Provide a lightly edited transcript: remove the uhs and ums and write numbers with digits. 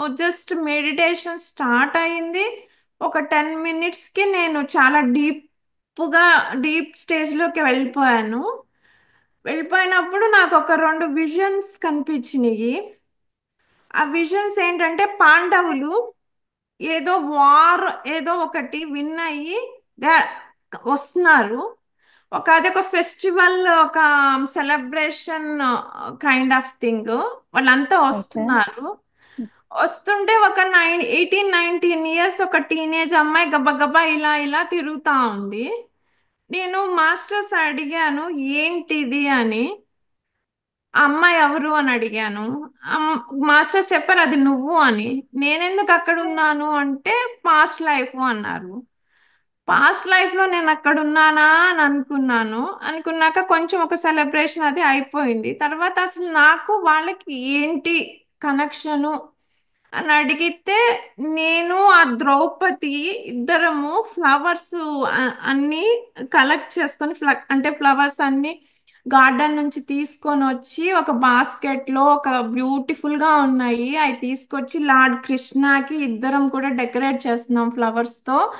Just meditation start అయింది. ఒక 10 మినిట్స్కి నేను చాలా డీప్ స్టేజ్లోకి వెళ్ళిపోయాను. వెళ్ళిపోయినప్పుడు నాకు ఒక రెండు విజన్స్ కనిపించినాయి. ఆ విజన్స్ ఏంటంటే పాండవులు ఏదో వార్ ఏదో ఒకటి విన్ అయ్యి గా- వస్తున్నారు. అదొక ఫెస్టివల్, ఒక సెలబ్రేషన్ కైండ్ ఆఫ్ థింగ్. వాళ్ళంతా ఓకే. వస్తున్నారు. వస్తుంటే ఒక 18-19 ఇయర్స్ ఒక టీనేజ్ అమ్మాయి గబగబా ఇలా ఇలా తిరుగుతా ఉంది. నేను మాస్టర్స్ అడిగాను ఏంటిది అని. ఆ అమ్మాయి ఎవరు అని అడిగాను. మాస్టర్స్ చెప్పారు అది నువ్వు అని. నేనెందుకు అక్కడ ఉన్నాను అంటే పాస్ట్ లైఫ్ అన్నారు. పాస్ట్ లైఫ్ లో నేను అక్కడ ఉన్నానా అని అనుకున్నాను. అనుకున్నాక కొంచెం ఒక సెలబ్రేషన్ అది అయిపోయింది. తర్వాత అసలు నాకు వాళ్ళకి ఏంటి కనెక్షను అని అడిగితే, నేను ఆ ద్రౌపది ఇద్దరము ఫ్లవర్స్ అన్ని కలెక్ట్ చేసుకొని అంటే ఫ్లవర్స్ అన్ని గార్డెన్ నుంచి తీసుకొని వచ్చి ఒక బాస్కెట్ లో ఒక బ్యూటిఫుల్ గా ఉన్నాయి అవి తీసుకొచ్చి లార్డ్ కృష్ణకి ఇద్దరం కూడా డెకరేట్ చేస్తున్నాం ఫ్లవర్స్ తో.